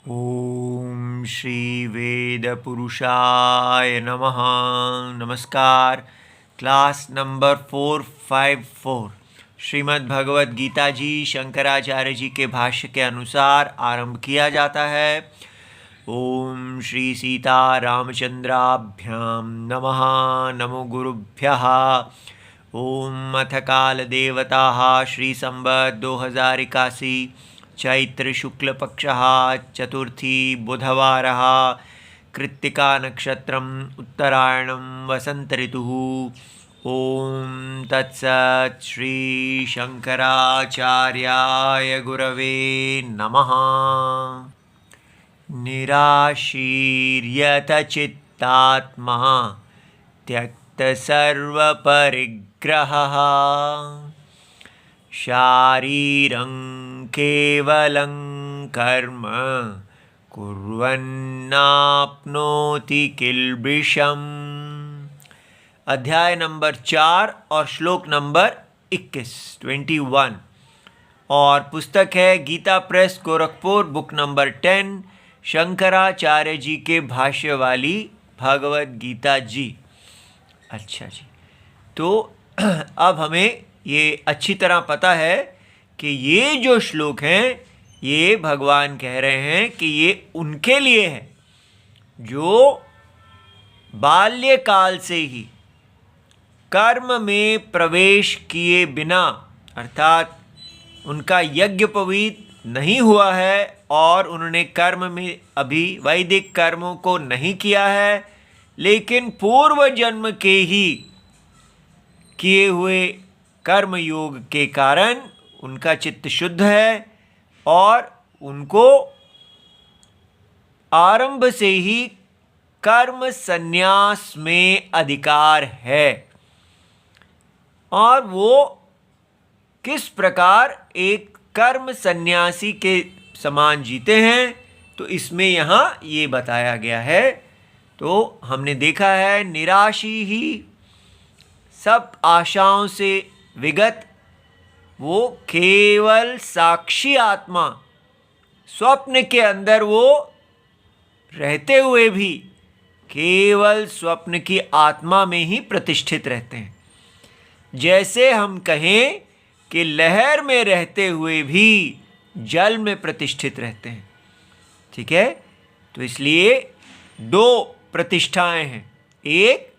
ओम श्री वेद पुरुषाय नमः। नमस्कार। क्लास नंबर 454 श्रीमद् भगवद गीता जी शंकराचार्य जी के भाष्य के अनुसार आरंभ किया जाता है। ओम श्री सीता रामचंद्राभ्याम नमः। नमो गुरुभ्यः। ओम अथ काल देवताः श्री संवत् 2081 चैत्र शुक्ल पक्षः चतुर्थी बुधवारः कृत्तिका नक्षत्रम् उत्तरायणं वसंत ऋतुः। ओम तत्सत् श्री शंकराचार्याय गुरवे नमः। निराशीर्यत चित्तात्मा त्यक्त सर्वपरिग्रहः शारीरं केवलं कर्म कुर्वन्नाप्नोति किल्बिषम्। अध्याय नंबर 4 और श्लोक नंबर 21 और पुस्तक है गीता प्रेस गोरखपुर, बुक नंबर 10, शंकराचार्य जी के भाष्य वाली भगवद गीता जी। अच्छा जी, तो अब हमें ये अच्छी तरह पता है कि ये जो श्लोक हैं ये भगवान कह रहे हैं कि ये उनके लिए है जो बाल्यकाल से ही कर्म में प्रवेश किए बिना, अर्थात उनका यज्ञोपवीत नहीं हुआ है और उन्होंने कर्म में अभी वैदिक कर्मों को नहीं किया है, लेकिन पूर्व जन्म के ही किए हुए कर्म योग के कारण उनका चित्त शुद्ध है और उनको आरंभ से ही कर्म संन्यास में अधिकार है। और वो किस प्रकार एक कर्म सन्यासी के समान जीते हैं, तो इसमें यहाँ ये बताया गया है। तो हमने देखा है निराशी ही सब आशाओं से विगत वो केवल साक्षी आत्मा, स्वप्न के अंदर वो रहते हुए भी केवल स्वप्न की आत्मा में ही प्रतिष्ठित रहते हैं। जैसे हम कहें कि लहर में रहते हुए भी जल में प्रतिष्ठित रहते हैं। ठीक है, तो इसलिए दो प्रतिष्ठाएं हैं। एक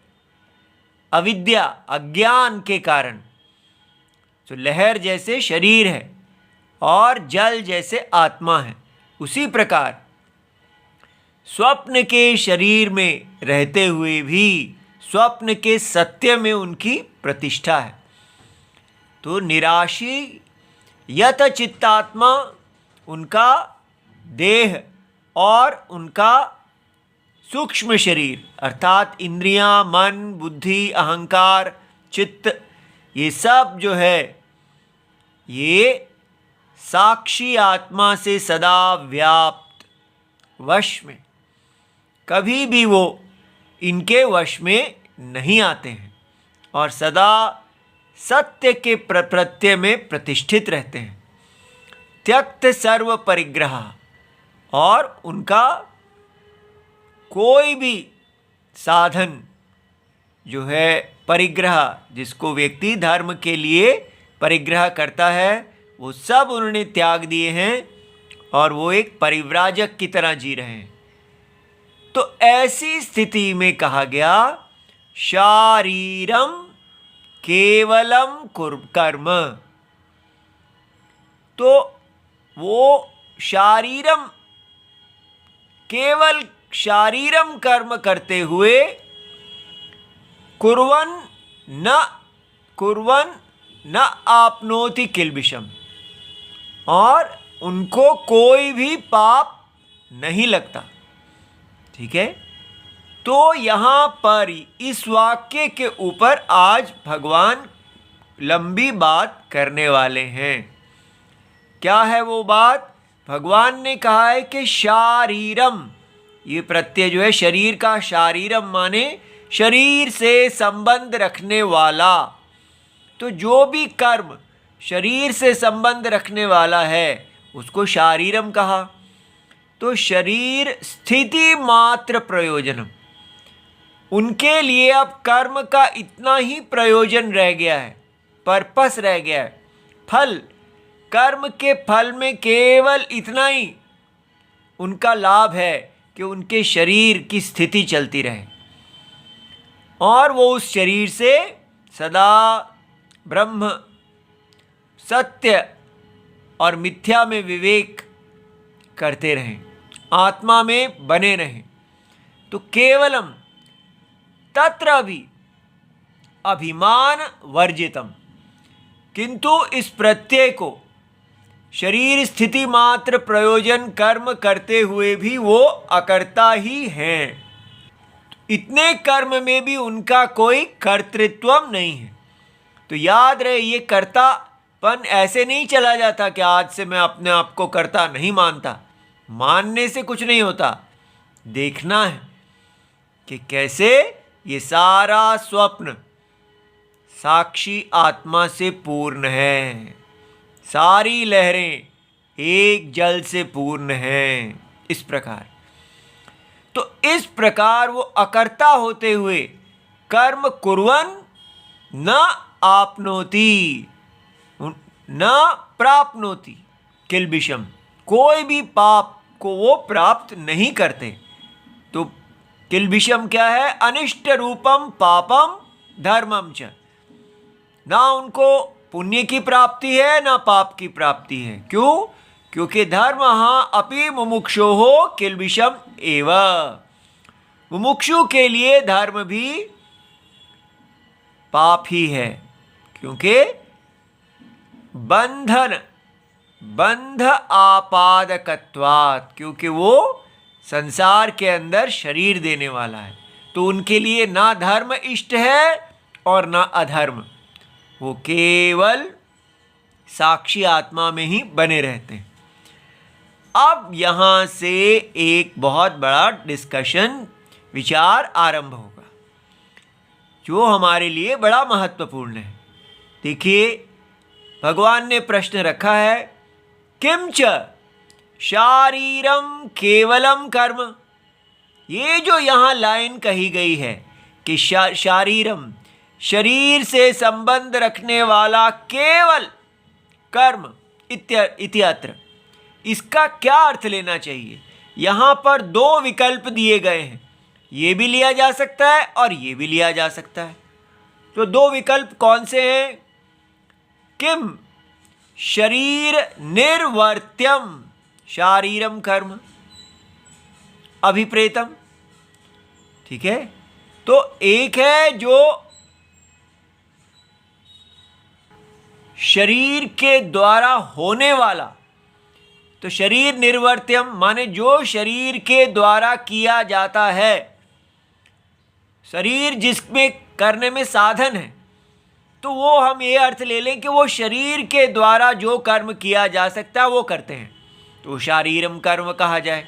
अविद्या अज्ञान के कारण, तो लहर जैसे शरीर है और जल जैसे आत्मा है, उसी प्रकार स्वप्न के शरीर में रहते हुए भी स्वप्न के सत्य में उनकी प्रतिष्ठा है। तो निराशी यत चित्तात्मा, उनका देह और उनका सूक्ष्म शरीर अर्थात इंद्रियां, मन, बुद्धि, अहंकार, चित्त, ये सब जो है ये साक्षी आत्मा से सदा व्याप्त वश में, कभी भी वो इनके वश में नहीं आते हैं और सदा सत्य के प्रत्यय में प्रतिष्ठित रहते हैं। त्यक्त सर्व परिग्रह, और उनका कोई भी साधन जो है परिग्रह, जिसको व्यक्ति धर्म के लिए परिग्रह करता है, वो सब उन्होंने त्याग दिए हैं और वो एक परिव्राजक की तरह जी रहे हैं। तो ऐसी स्थिति में कहा गया शारीरम केवलम कर्म, तो वो शारीरम केवल शारीरम कर्म करते हुए कुर्वन् न आपनोति किल्बिषम, और उनको कोई भी पाप नहीं लगता। ठीक है, तो यहाँ पर इस वाक्य के ऊपर आज भगवान लंबी बात करने वाले हैं। क्या है वो बात? भगवान ने कहा है कि शारीरम, ये प्रत्यय जो है शरीर का, शारीरम माने शरीर से संबंध रखने वाला। तो जो भी कर्म शरीर से संबंध रखने वाला है उसको शारीरम कहा। तो शरीर स्थिति मात्र प्रयोजनम, उनके लिए अब कर्म का इतना ही प्रयोजन रह गया है, पर्पस रह गया है। फल, कर्म के फल में केवल इतना ही उनका लाभ है कि उनके शरीर की स्थिति चलती रहे और वो उस शरीर से सदा ब्रह्म, सत्य और मिथ्या में विवेक करते रहें, आत्मा में बने रहें। तो केवलम तत्र भी अभिमान वर्जितम, किंतु इस प्रत्यय को शरीर स्थिति मात्र प्रयोजन कर्म करते हुए भी वो अकर्ता ही हैं। इतने कर्म में भी उनका कोई कर्तृत्व नहीं है। तो याद रहे, ये कर्तापन ऐसे नहीं चला जाता कि आज से मैं अपने आप को कर्ता नहीं मानता। मानने से कुछ नहीं होता, देखना है कि कैसे ये सारा स्वप्न साक्षी आत्मा से पूर्ण है, सारी लहरें एक जल से पूर्ण हैं। इस प्रकार, तो इस प्रकार वो अकर्ता होते हुए कर्म कुर्वन् न आपनोति न प्राप्नोति किल्बिषम, कोई भी पाप को वो प्राप्त नहीं करते। तो किल्बिषम क्या है? अनिष्ट रूपम पापम धर्मम च, ना उनको पुण्य की प्राप्ति है ना पाप की प्राप्ति है। क्यों? क्योंकि धर्म अपि मुमुक्षोः किल्बिषम एव, मुमुक्षु के लिए धर्म भी पाप ही है, क्योंकि बंध आपादकत्वात्, क्योंकि वो संसार के अंदर शरीर देने वाला है। तो उनके लिए ना धर्म इष्ट है और ना अधर्म, वो केवल साक्षी आत्मा में ही बने रहते हैं। अब यहाँ से एक बहुत बड़ा डिस्कशन, विचार आरंभ होगा जो हमारे लिए बड़ा महत्वपूर्ण है। देखिए, भगवान ने प्रश्न रखा है, किंच शारीरम केवलम कर्म। ये जो यहाँ लाइन कही गई है कि शारीरम, शरीर से संबंध रखने वाला केवल कर्म इत्यत्र, इसका क्या अर्थ लेना चाहिए? यहाँ पर दो विकल्प दिए गए हैं, ये भी लिया जा सकता है और ये भी लिया जा सकता है। तो दो विकल्प कौन से हैं? किम शरीर निर्वर्त्यम शारीरम कर्म अभिप्रेतम। ठीक है, तो एक है जो शरीर के द्वारा होने वाला, तो शरीर निर्वर्त्यम माने जो शरीर के द्वारा किया जाता है, शरीर जिसमें करने में साधन है, तो वो हम ये अर्थ ले लें कि वो शरीर के द्वारा जो कर्म किया जा सकता है वो करते हैं, तो शारीरम कर्म कहा जाए,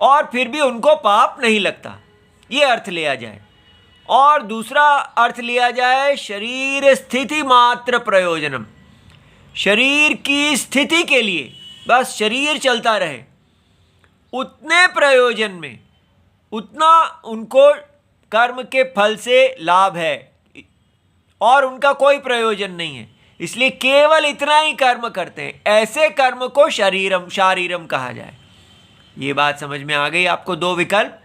और फिर भी उनको पाप नहीं लगता, ये अर्थ लिया जाए। और दूसरा अर्थ लिया जाए शरीर स्थिति मात्र प्रयोजनम, शरीर की स्थिति के लिए बस शरीर चलता रहे, उतने प्रयोजन में, उतना उनको कर्म के फल से लाभ है और उनका कोई प्रयोजन नहीं है, इसलिए केवल इतना ही कर्म करते हैं। ऐसे कर्म को शारीरम कहा जाए। ये बात समझ में आ गई आपको? दो विकल्प,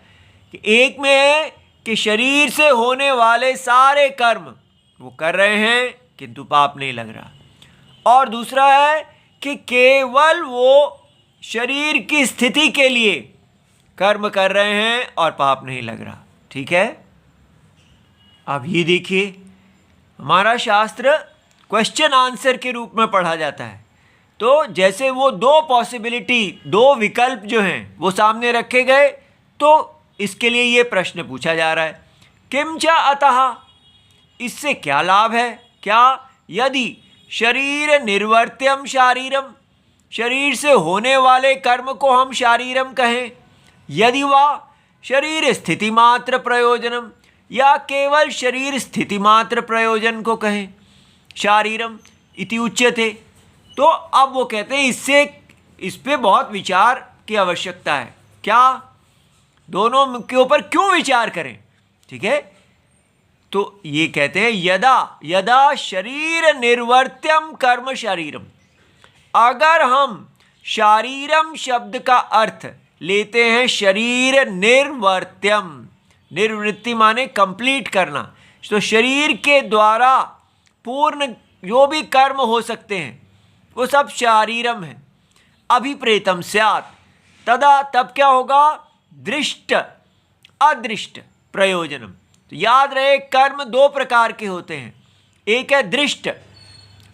कि एक में है कि शरीर से होने वाले सारे कर्म वो कर रहे हैं किंतु पाप नहीं लग रहा, और दूसरा है कि केवल वो शरीर की स्थिति के लिए कर्म कर रहे हैं और पाप नहीं लग रहा। ठीक है, अब ये देखिए, हमारा शास्त्र क्वेश्चन आंसर के रूप में पढ़ा जाता है। तो जैसे वो दो पॉसिबिलिटी, दो विकल्प जो हैं वो सामने रखे गए, तो इसके लिए ये प्रश्न पूछा जा रहा है, किम च अतः, इससे क्या लाभ है? क्या यदि शरीर निर्वर्त्यम शारीरम, शरीर से होने वाले कर्म को हम शारीरम कहें, यदि वह शरीर स्थिति मात्र प्रयोजनम, या केवल शरीर स्थिति मात्र प्रयोजन को कहें शारीरम इति उच्यते। तो अब वो कहते हैं इससे, इस पे बहुत विचार की आवश्यकता है। क्या? दोनों के ऊपर क्यों विचार करें? ठीक है, तो ये कहते हैं यदा यदा शरीर निर्वर्त्यम कर्म शरीरम। अगर हम शारीरम शब्द का अर्थ लेते हैं शरीर निर्वर्त्यम, निर्वृत्ति माने कंप्लीट करना, तो शरीर के द्वारा पूर्ण जो भी कर्म हो सकते हैं वो सब शारीरम है। अभिप्रेतम स्यात्, तदा तब क्या होगा? दृष्ट अदृष्ट प्रयोजनम। तो याद रहे कर्म दो प्रकार के होते हैं। एक है दृष्ट,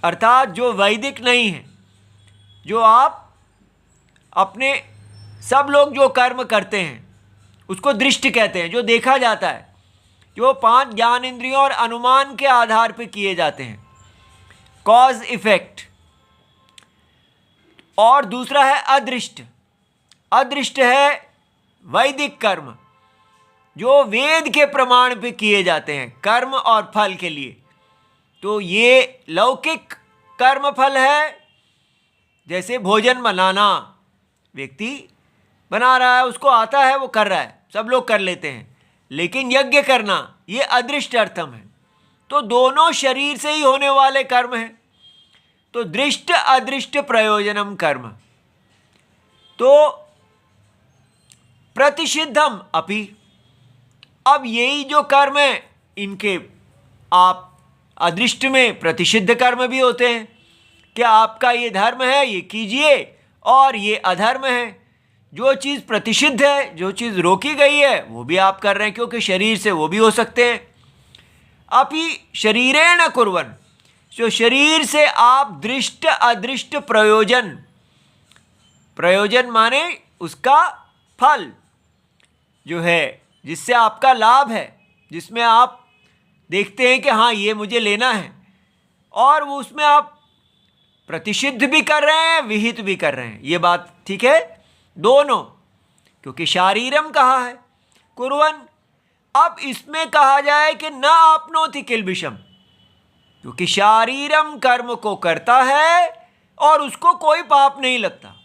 अर्थात जो वैदिक नहीं है, जो आप अपने सब लोग जो कर्म करते हैं उसको दृष्ट कहते हैं, जो देखा जाता है, जो 5 ज्ञान इंद्रियों और अनुमान के आधार पर किए जाते हैं, कॉज इफेक्ट। और दूसरा है अदृष्ट। अदृष्ट है वैदिक कर्म, जो वेद के प्रमाण पे किए जाते हैं कर्म और फल के लिए। तो ये लौकिक कर्म फल है, जैसे भोजन बनाना, व्यक्ति बना रहा है, उसको आता है, वो कर रहा है, सब लोग कर लेते हैं। लेकिन यज्ञ करना ये अदृष्ट अर्थम है। तो दोनों शरीर से ही होने वाले कर्म हैं। तो दृष्ट अदृष्ट प्रयोजनम कर्म। तो प्रतिषिद्धम अपि, अब यही जो कर्म है इनके आप अदृष्ट में प्रतिषिद्ध कर्म भी होते हैं कि आपका ये धर्म है ये कीजिए और ये अधर्म है। जो चीज़ प्रतिषिद्ध है, जो चीज़ रोकी गई है, वो भी आप कर रहे हैं, क्योंकि शरीर से वो भी हो सकते हैं। अपि शरीरेण कुर्वन्, जो शरीर से आप दृष्ट अदृष्ट प्रयोजन, प्रयोजन माने उसका फल जो है, जिससे आपका लाभ है, जिसमें आप देखते हैं कि हाँ ये मुझे लेना है, और वो उसमें आप प्रतिषिद्ध भी कर रहे हैं, विहित भी कर रहे हैं। ये बात ठीक है दोनों, क्योंकि शारीरम कहा है कुर्वन्। अब इसमें कहा जाए कि न आपनोति किल्बिषम, क्योंकि शारीरम कर्म को करता है और उसको कोई पाप नहीं लगता।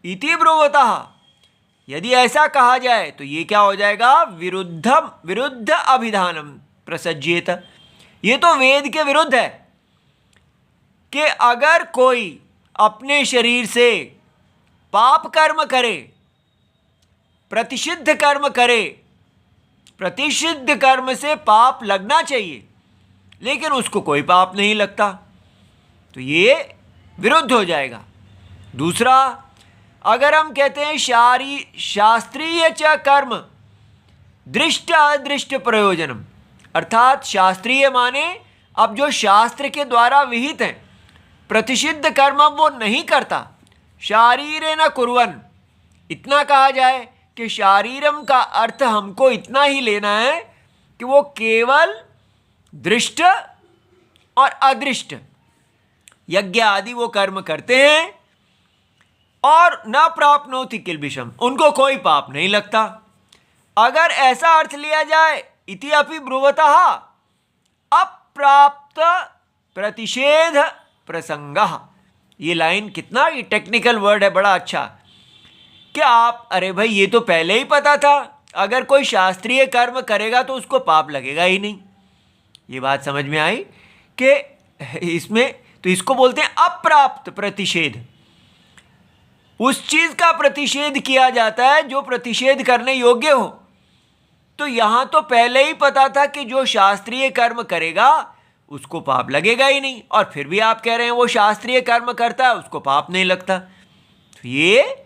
इति ब्रुवतः, यदि ऐसा कहा जाए तो ये क्या हो जाएगा? विरुद्ध अभिधानम प्रसज्येत। ये तो वेद के विरुद्ध है कि अगर कोई अपने शरीर से पाप कर्म करे, प्रतिषिद्ध कर्म करे, प्रतिषिद्ध कर्म से पाप लगना चाहिए लेकिन उसको कोई पाप नहीं लगता, तो ये विरुद्ध हो जाएगा। दूसरा, अगर हम कहते हैं शास्त्रीय च कर्म दृष्ट अदृष्ट प्रयोजनम, अर्थात शास्त्रीय माने अब जो शास्त्र के द्वारा विहित हैं, प्रतिषिद्ध कर्म वो नहीं करता, शारीरेण कुर्वन्। इतना कहा जाए कि शारीरम का अर्थ हमको इतना ही लेना है कि वो केवल दृष्ट और अदृष्ट यज्ञ आदि वो कर्म करते हैं और न प्राप्नोति किल्बिषम, उनको कोई पाप नहीं लगता। अगर ऐसा अर्थ लिया जाए इति अपि ब्रुवतः अप्राप्त प्रतिषेध प्रसंगः, ये लाइन कितना ये टेक्निकल वर्ड है, बड़ा अच्छा। क्या आप, अरे भाई ये तो पहले ही पता था, अगर कोई शास्त्रीय कर्म करेगा तो उसको पाप लगेगा ही नहीं। ये बात समझ में आई कि इसमें तो इसको बोलते हैं अप्राप्त प्रतिषेध। उस चीज का प्रतिषेध किया जाता है जो प्रतिषेध करने योग्य हो। तो यहां तो पहले ही पता था कि जो शास्त्रीय कर्म करेगा उसको पाप लगेगा ही नहीं, और फिर भी आप कह रहे हैं वो शास्त्रीय कर्म करता है उसको पाप नहीं लगता। तो ये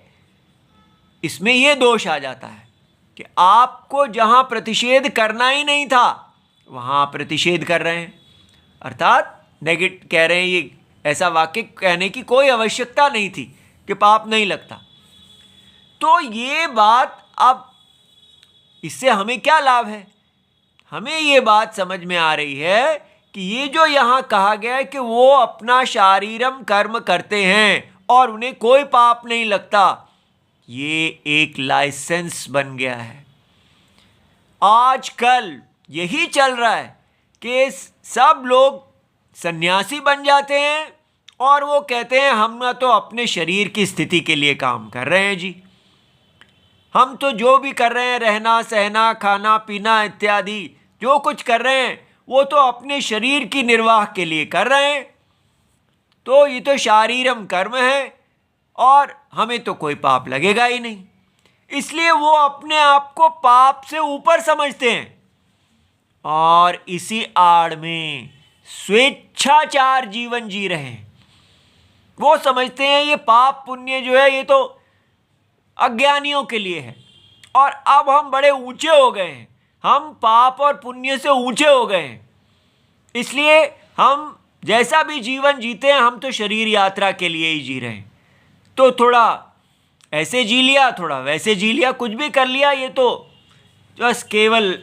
इसमें ये दोष आ जाता है कि आपको जहां प्रतिषेध करना ही नहीं था वहां प्रतिषेध कर रहे हैं, अर्थात नेगेटिव कह रहे हैं। ये ऐसा वाक्य कहने की कोई आवश्यकता नहीं थी कि पाप नहीं लगता। तो ये बात, अब इससे हमें क्या लाभ है? हमें ये बात समझ में आ रही है कि ये जो यहाँ कहा गया है कि वो अपना शारीरम कर्म करते हैं और उन्हें कोई पाप नहीं लगता, ये एक लाइसेंस बन गया है। आजकल यही चल रहा है कि सब लोग सन्यासी बन जाते हैं और वो कहते हैं हम ना तो अपने शरीर की स्थिति के लिए काम कर रहे हैं जी, हम तो जो भी कर रहे हैं, रहना सहना खाना पीना इत्यादि जो कुछ कर रहे हैं वो तो अपने शरीर की निर्वाह के लिए कर रहे हैं, तो ये तो शारीरम कर्म है और हमें तो कोई पाप लगेगा ही नहीं। इसलिए वो अपने आप को पाप से ऊपर समझते हैं और इसी आड़ में स्वेच्छाचार जीवन जी रहे हैं। वो समझते हैं ये पाप पुण्य जो है ये तो अज्ञानियों के लिए है, और अब हम बड़े ऊंचे हो गए हैं, हम पाप और पुण्य से ऊंचे हो गए हैं, इसलिए हम जैसा भी जीवन जीते हैं हम तो शरीर यात्रा के लिए ही जी रहे हैं। तो थोड़ा ऐसे जी लिया, थोड़ा वैसे जी लिया, कुछ भी कर लिया, ये तो बस केवल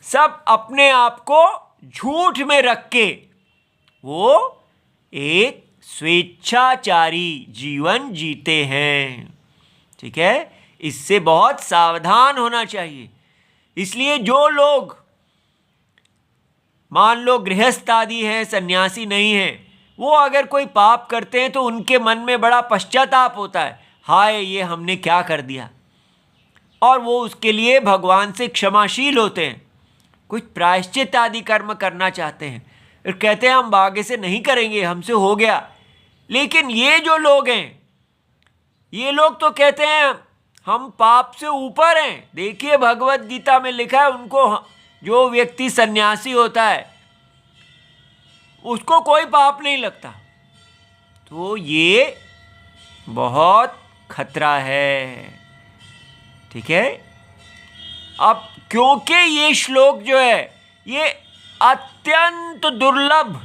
सब अपने आप को झूठ में रख के वो एक स्वेच्छाचारी जीवन जीते हैं। ठीक है, इससे बहुत सावधान होना चाहिए। इसलिए जो लोग मान लो गृहस्थ आदि हैं, सन्यासी नहीं हैं, वो अगर कोई पाप करते हैं तो उनके मन में बड़ा पश्चाताप होता है, हाय ये हमने क्या कर दिया, और वो उसके लिए भगवान से क्षमाशील होते हैं, कुछ प्रायश्चित आदि कर्म करना चाहते हैं, और कहते हैं हम आगे से नहीं करेंगे, हमसे हो गया। लेकिन ये जो लोग हैं, ये लोग तो कहते हैं हम पाप से ऊपर हैं। देखिए भगवत गीता में लिखा है, उनको जो व्यक्ति सन्यासी होता है उसको कोई पाप नहीं लगता। तो ये बहुत खतरा है। ठीक है, अब क्योंकि ये श्लोक जो है ये अत्यंत दुर्लभ,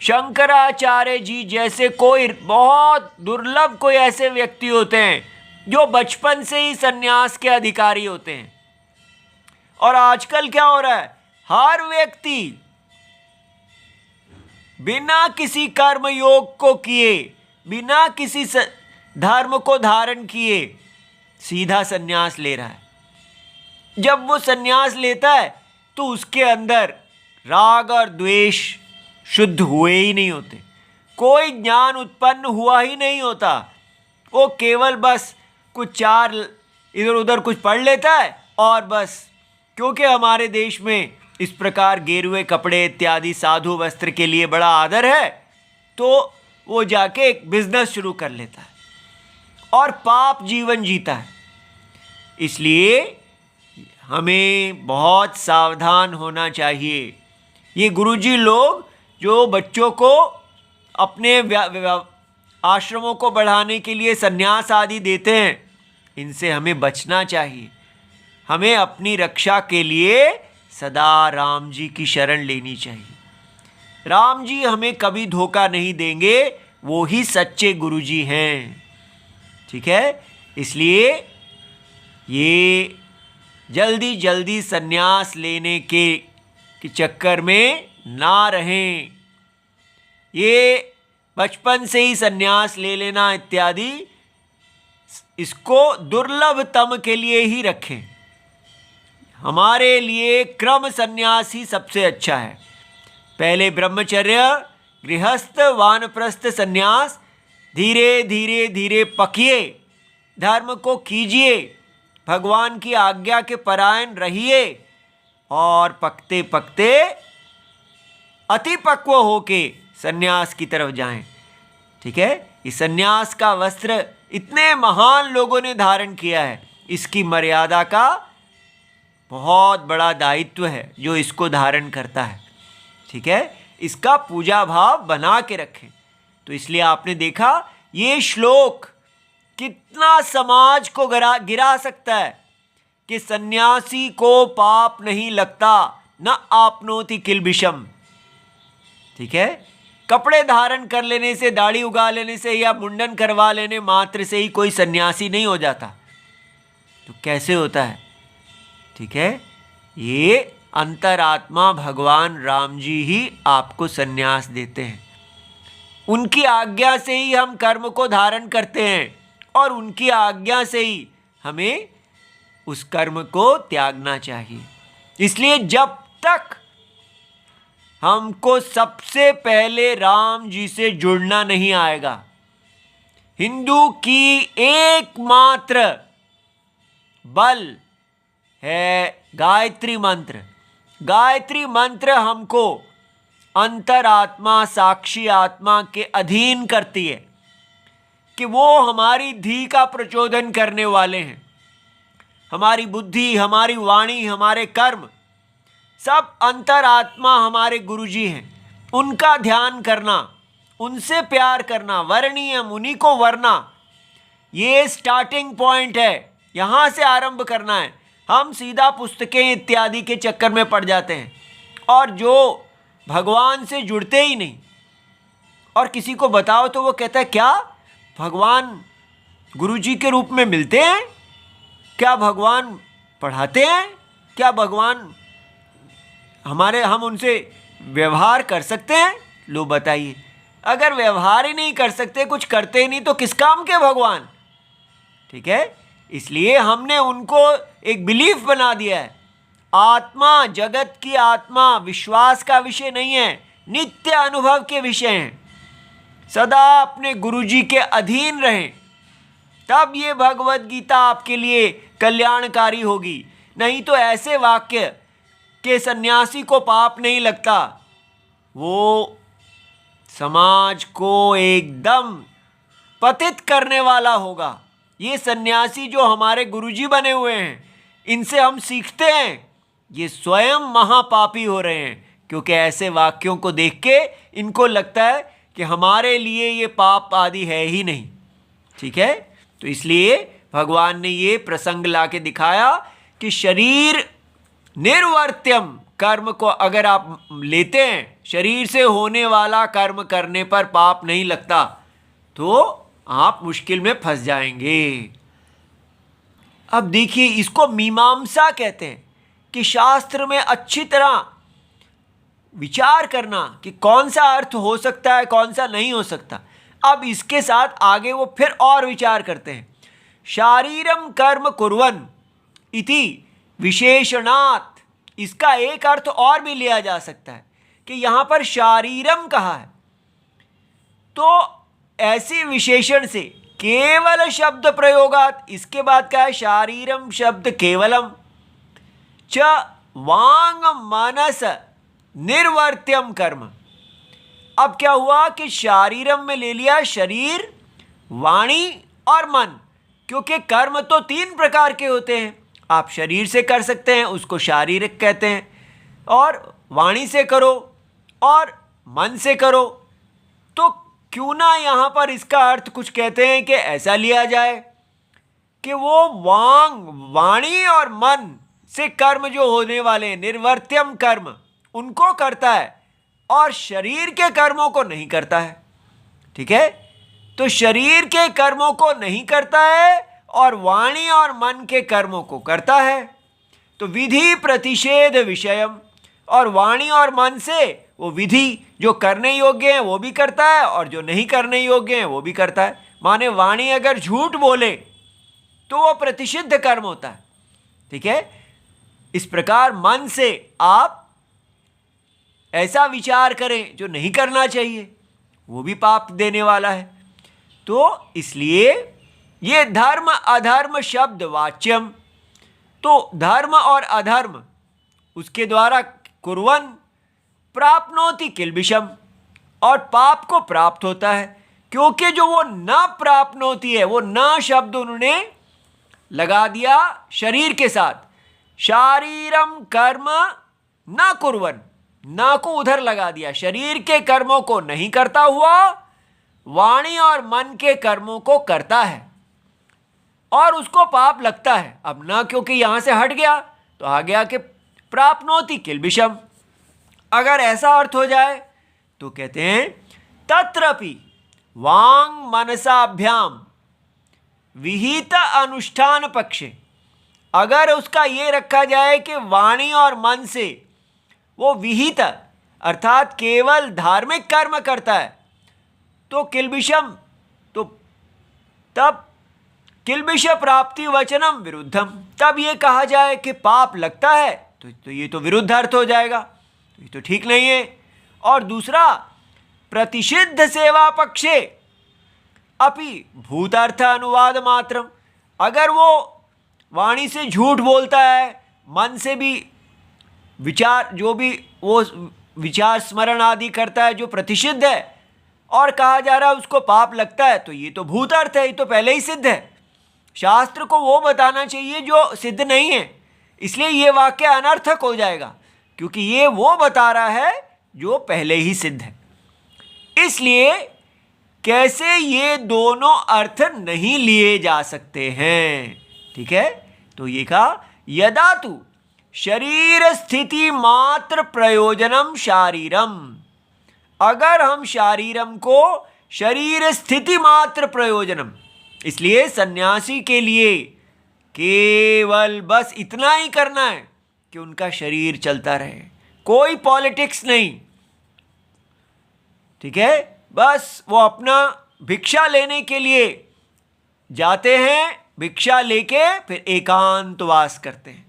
शंकराचार्य जी जैसे कोई बहुत दुर्लभ कोई ऐसे व्यक्ति होते हैं जो बचपन से ही सन्यास के अधिकारी होते हैं। और आजकल क्या हो रहा है, हर व्यक्ति बिना किसी कर्म योग को किए, बिना किसी धर्म को धारण किए सीधा सन्यास ले रहा है। जब वो सन्यास लेता है तो उसके अंदर राग और द्वेष शुद्ध हुए ही नहीं होते, कोई ज्ञान उत्पन्न हुआ ही नहीं होता। वो केवल बस कुछ चार इधर उधर कुछ पढ़ लेता है, और बस क्योंकि हमारे देश में इस प्रकार गेरुए कपड़े इत्यादि साधु वस्त्र के लिए बड़ा आदर है, तो वो जाके एक बिजनेस शुरू कर लेता है और पाप जीवन जीता है। इसलिए हमें बहुत सावधान होना चाहिए। ये गुरुजी लोग जो बच्चों को अपने आश्रमों को बढ़ाने के लिए सन्यास आदि देते हैं, इनसे हमें बचना चाहिए। हमें अपनी रक्षा के लिए सदा राम जी की शरण लेनी चाहिए। राम जी हमें कभी धोखा नहीं देंगे, वो ही सच्चे गुरुजी हैं। ठीक है, इसलिए ये जल्दी जल्दी सन्यास लेने के चक्कर में ना रहें। ये बचपन से ही सन्यास ले लेना इत्यादि, इसको दुर्लभतम के लिए ही रखें। हमारे लिए क्रम सन्यास ही सबसे अच्छा है। पहले ब्रह्मचर्य, गृहस्थ, वानप्रस्थ सन्यास, धीरे धीरे धीरे पकिए, धर्म को कीजिए, भगवान की आज्ञा के परायण रहिए, और पकते पकते अति पक्व होके सन्यास की तरफ जाएं। ठीक है, इस सन्यास का वस्त्र इतने महान लोगों ने धारण किया है, इसकी मर्यादा का बहुत बड़ा दायित्व है जो इसको धारण करता है। ठीक है, इसका पूजा भाव बना के रखें। तो इसलिए आपने देखा ये श्लोक कितना समाज को गिरा सकता है कि सन्यासी को पाप नहीं लगता, न आपनोति किल्बिषम। ठीक है, कपड़े धारण कर लेने से, दाढ़ी उगा लेने से या मुंडन करवा लेने मात्र से ही कोई सन्यासी नहीं हो जाता। तो कैसे होता है? ठीक है, ये अंतरात्मा भगवान राम जी ही आपको सन्यास देते हैं। उनकी आज्ञा से ही हम कर्म को धारण करते हैं, और उनकी आज्ञा से ही हमें उस कर्म को त्यागना चाहिए। इसलिए जब तक हमको सबसे पहले राम जी से जुड़ना नहीं आएगा, हिंदू की एकमात्र बल है गायत्री मंत्र। गायत्री मंत्र हमको अंतरात्मा साक्षी आत्मा के अधीन करती है कि वो हमारी धी का प्रचोदन करने वाले हैं। हमारी बुद्धि, हमारी वाणी, हमारे कर्म सब अंतरात्मा हमारे गुरुजी हैं। उनका ध्यान करना, उनसे प्यार करना, वरणीय मुनि को वरना, ये स्टार्टिंग पॉइंट है। यहाँ से आरंभ करना है। हम सीधा पुस्तकें इत्यादि के चक्कर में पड़ जाते हैं और जो भगवान से जुड़ते ही नहीं। और किसी को बताओ तो वो कहता है क्या भगवान गुरुजी के रूप में मिलते हैं? क्या भगवान पढ़ाते हैं? क्या भगवान हम उनसे व्यवहार कर सकते हैं? लो बताइए, अगर व्यवहार ही नहीं कर सकते, कुछ करते ही नहीं, तो किस काम के भगवान? ठीक है, इसलिए हमने उनको एक बिलीफ बना दिया है। आत्मा, जगत की आत्मा विश्वास का विषय नहीं है, नित्य अनुभव के विषय हैं। सदा अपने गुरुजी के अधीन रहें, तब ये भगवत गीता आपके लिए कल्याणकारी होगी। नहीं तो ऐसे वाक्य के सन्यासी को पाप नहीं लगता, वो समाज को एकदम पतित करने वाला होगा। ये सन्यासी जो हमारे गुरुजी बने हुए हैं, इनसे हम सीखते हैं, ये स्वयं महापापी हो रहे हैं, क्योंकि ऐसे वाक्यों को देख के इनको लगता है कि हमारे लिए ये पाप आदि है ही नहीं। ठीक है, तो इसलिए भगवान ने ये प्रसंग ला के दिखाया कि शरीर निर्वर्त्यम कर्म को अगर आप लेते हैं, शरीर से होने वाला कर्म करने पर पाप नहीं लगता, तो आप मुश्किल में फंस जाएंगे। अब देखिए, इसको मीमांसा कहते हैं कि शास्त्र में अच्छी तरह विचार करना कि कौन सा अर्थ हो सकता है, कौन सा नहीं हो सकता। अब इसके साथ आगे वो फिर और विचार करते हैं। शारीरम कर्म कुर्वन् इति विशेषणात्, इसका एक अर्थ और भी लिया जा सकता है कि यहां पर शारीरम कहा है, तो ऐसी विशेषण से केवल शब्द प्रयोगात, इसके बाद क्या है? शारीरम शब्द केवलम च वांग मनस निर्वर्त्यम कर्म। अब क्या हुआ कि शारीरम में ले लिया शरीर, वाणी और मन, क्योंकि कर्म तो 3 प्रकार के होते हैं। आप शरीर से कर सकते हैं, उसको शारीरिक कहते हैं, और वाणी से करो और मन से करो। तो क्यों ना यहाँ पर इसका अर्थ कुछ कहते हैं कि ऐसा लिया जाए कि वो वाणी और मन से कर्म जो होने वाले निर्वर्त्यम कर्म, उनको करता है और शरीर के कर्मों को नहीं करता है। ठीक है, तो शरीर के कर्मों को नहीं करता है और वाणी और मन के कर्मों को करता है। तो विधि प्रतिषेध विषयम, और वाणी और मन से वो विधि जो करने योग्य है वो भी करता है और जो नहीं करने योग्य है वो भी करता है। माने वाणी अगर झूठ बोले तो वो प्रतिषिद्ध कर्म होता है। ठीक है, इस प्रकार मन से आप ऐसा विचार करें जो नहीं करना चाहिए, वो भी पाप देने वाला है। तो इसलिए ये धर्म अधर्म शब्द वाच्यम, तो धर्म और अधर्म उसके द्वारा कुर्वन् प्राप्नोति किल्बिषम, और पाप को प्राप्त होता है, क्योंकि जो वो न प्राप्नोति है, वो न शब्द उन्होंने लगा दिया शरीर के साथ। शारीरम कर्म न कुर्वन्, न को उधर लगा दिया, शरीर के कर्मों को नहीं करता हुआ वाणी और मन के कर्मों को करता है और उसको पाप लगता है। अब ना क्योंकि यहां से हट गया तो आ गया कि प्राप्नोति किल्बिषम। अगर ऐसा अर्थ हो जाए तो कहते हैं तत्रपि वांग मनसाभ्याम विहित अनुष्ठान पक्षे, अगर उसका ये रखा जाए कि वाणी और मन से वो विहित अर्थात केवल धार्मिक कर्म करता है, तो किल्बिषम, तो तब किल्बिष प्राप्ति वचनम विरुद्धम, तब ये कहा जाए कि पाप लगता है तो ये तो विरुद्ध अर्थ हो जाएगा, तो ये तो ठीक नहीं है। और दूसरा प्रतिषिद्ध सेवा पक्षे अपि भूतार्थ अनुवाद मात्रम, अगर वो वाणी से झूठ बोलता है, मन से भी विचार, जो भी वो विचार स्मरण आदि करता है जो प्रतिषिद्ध है, और कहा जा रहा है उसको पाप लगता है, तो ये तो भूत अर्थ है, ये तो पहले ही सिद्ध है। शास्त्र को वो बताना चाहिए जो सिद्ध नहीं है, इसलिए ये वाक्य अनर्थक हो जाएगा, क्योंकि ये वो बता रहा है जो पहले ही सिद्ध है। इसलिए कैसे ये दोनों अर्थ नहीं लिए जा सकते हैं, ठीक है। तो ये कहा यदा तु शरीर स्थिति मात्र प्रयोजनम शारीरम, अगर हम शारीरम को शरीर स्थिति मात्र प्रयोजनम, इसलिए सन्यासी के लिए केवल बस इतना ही करना है कि उनका शरीर चलता रहे, कोई पॉलिटिक्स नहीं, ठीक है। बस वो अपना भिक्षा लेने के लिए जाते हैं, भिक्षा लेके फिर एकांतवास करते हैं।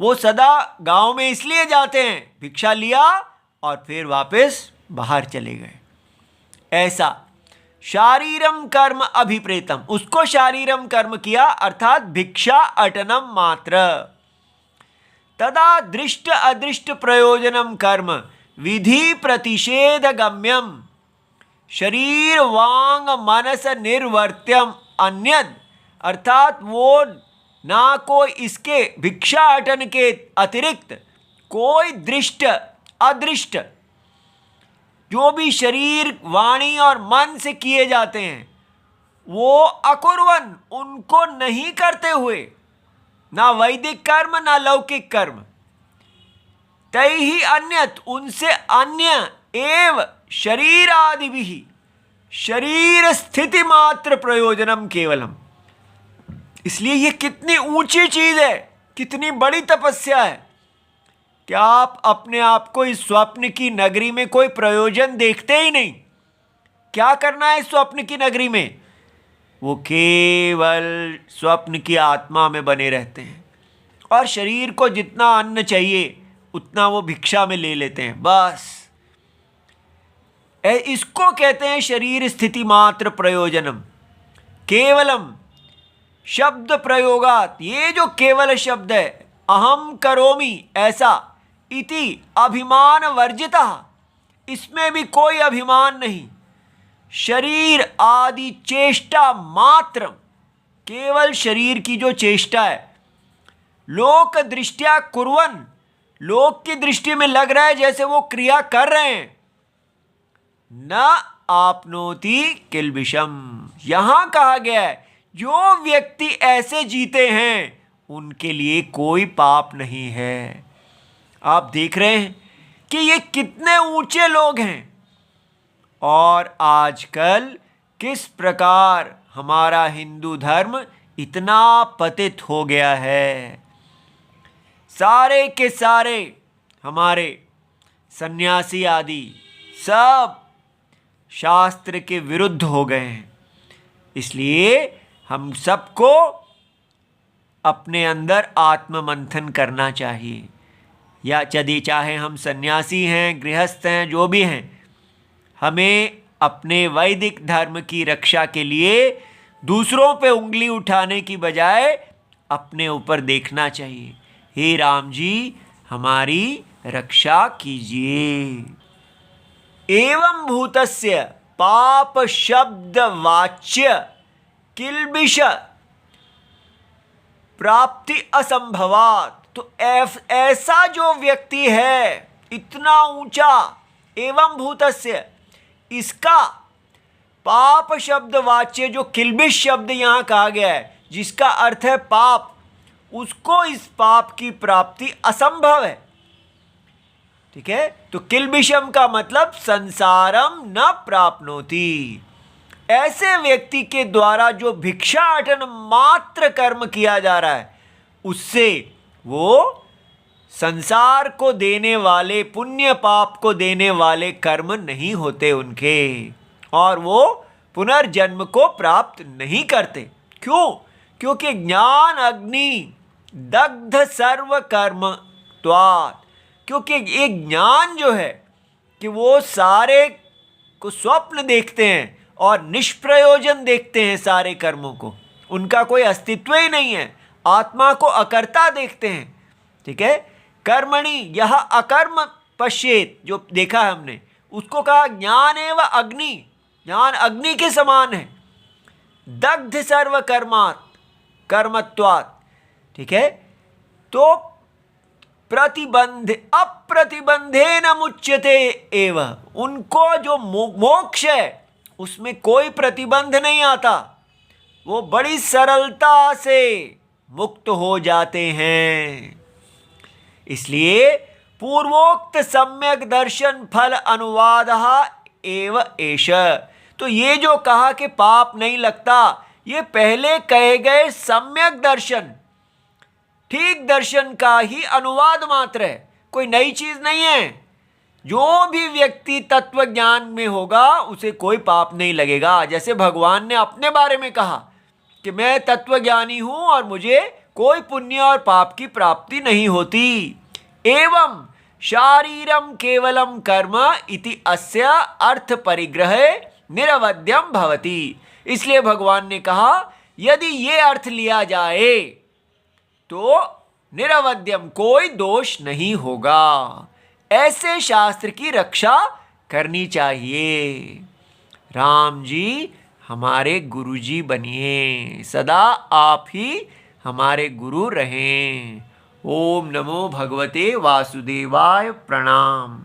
वो सदा गांव में इसलिए जाते हैं, भिक्षा लिया और फिर वापस बाहर चले गए। ऐसा शारीरम कर्म अभिप्रेतम, उसको शारीरम कर्म किया अर्थात भिक्षा अटनम मात्र। तदा दृष्ट अदृष्ट प्रयोजनम कर्म विधि प्रतिषेध गम्यम शरीर वांग मनस निर्वर्त्यम अन्यद, अर्थात वो ना कोई इसके भिक्षा अटन के अतिरिक्त कोई दृष्ट अदृष्ट जो भी शरीर वाणी और मन से किए जाते हैं वो अकुर्वन, उनको नहीं करते हुए, ना वैदिक कर्म ना लौकिक कर्म, तै ही अन्यत, उनसे अन्य, एव शरीर आदि भी, शरीर स्थिति मात्र प्रयोजनम केवलम। इसलिए ये कितनी ऊंची चीज है, कितनी बड़ी तपस्या है। क्या आप अपने आप को इस स्वप्न की नगरी में कोई प्रयोजन देखते ही नहीं? क्या करना है इस स्वप्न की नगरी में? वो केवल स्वप्न की आत्मा में बने रहते हैं और शरीर को जितना अन्न चाहिए उतना वो भिक्षा में ले लेते हैं, बस। इसको कहते हैं शरीर स्थिति मात्र प्रयोजनम। केवलम शब्द प्रयोगात, ये जो केवल शब्द है, अहम करोमि ऐसा, इति अभिमान वर्जिता, इसमें भी कोई अभिमान नहीं। शरीर आदि चेष्टा मात्र, केवल शरीर की जो चेष्टा है, लोक दृष्टिया कुर्वन, लोक की दृष्टि में लग रहा है जैसे वो क्रिया कर रहे हैं। न आपनोति किल्बिषम, यहां कहा गया है जो व्यक्ति ऐसे जीते हैं उनके लिए कोई पाप नहीं है। आप देख रहे हैं कि ये कितने ऊंचे लोग हैं, और आजकल किस प्रकार हमारा हिंदू धर्म इतना पतित हो गया है। सारे के सारे हमारे सन्यासी आदि सब शास्त्र के विरुद्ध हो गए हैं। इसलिए हम सबको अपने अंदर आत्ममंथन करना चाहिए, या यदि चाहे हम सन्यासी हैं, गृहस्थ हैं, जो भी हैं, हमें अपने वैदिक धर्म की रक्षा के लिए दूसरों पे उंगली उठाने की बजाय अपने ऊपर देखना चाहिए। हे राम जी, हमारी रक्षा कीजिए। एवं भूतस्य पाप शब्द वाच्य किल्बिष प्राप्ति असंभवात, तो ऐसा जो व्यक्ति है इतना ऊंचा, एवं भूतस्य, इसका पाप शब्द वाच्य, जो किल्बिष शब्द यहां कहा गया है जिसका अर्थ है पाप, उसको इस पाप की प्राप्ति असंभव है। ठीक है, तो किल्बिषम का मतलब संसारम न प्राप्नोति, ऐसे व्यक्ति के द्वारा जो भिक्षाटन मात्र कर्म किया जा रहा है उससे वो संसार को देने वाले, पुण्य पाप को देने वाले कर्म नहीं होते उनके, और वो पुनर्जन्म को प्राप्त नहीं करते। क्यों? क्योंकि ज्ञान अग्नि दग्ध सर्व कर्म त्वात्, क्योंकि ये ज्ञान जो है कि वो सारे को स्वप्न देखते हैं और निष्प्रयोजन देखते हैं सारे कर्मों को, उनका कोई अस्तित्व ही नहीं है, आत्मा को अकर्ता देखते हैं। ठीक है, कर्मणि यह अकर्म पश्येत, जो देखा है हमने, उसको कहा ज्ञान एवं अग्नि, ज्ञान अग्नि के समान है। दग्ध सर्व कर्मात् कर्मत्वात्। ठीक है, तो प्रतिबंध अप्रतिबंधे न मुच्यते एवं, उनको जो मोक्ष है उसमें कोई प्रतिबंध नहीं आता, वो बड़ी सरलता से मुक्त हो जाते हैं। इसलिए पूर्वोक्त सम्यक दर्शन फल अनुवाद एव एष, तो ये जो कहा कि पाप नहीं लगता, ये पहले कहे गए सम्यक दर्शन, ठीक दर्शन का ही अनुवाद मात्र है, कोई नई चीज नहीं है। जो भी व्यक्ति तत्व ज्ञान में होगा उसे कोई पाप नहीं लगेगा। जैसे भगवान ने अपने बारे में कहा कि मैं तत्व ज्ञानी हूं और मुझे कोई पुण्य और पाप की प्राप्ति नहीं होती। एवं शारीरम केवलम कर्म इति अस्य अर्थ परिग्रह निरवध्यम भवति। इसलिए भगवान ने कहा यदि ये अर्थ लिया जाए तो निरवध्यम, कोई दोष नहीं होगा। ऐसे शास्त्र की रक्षा करनी चाहिए। राम जी हमारे गुरु जी बनिए, सदा आप ही हमारे गुरु रहें। ओम नमो भगवते वासुदेवाय। प्रणाम।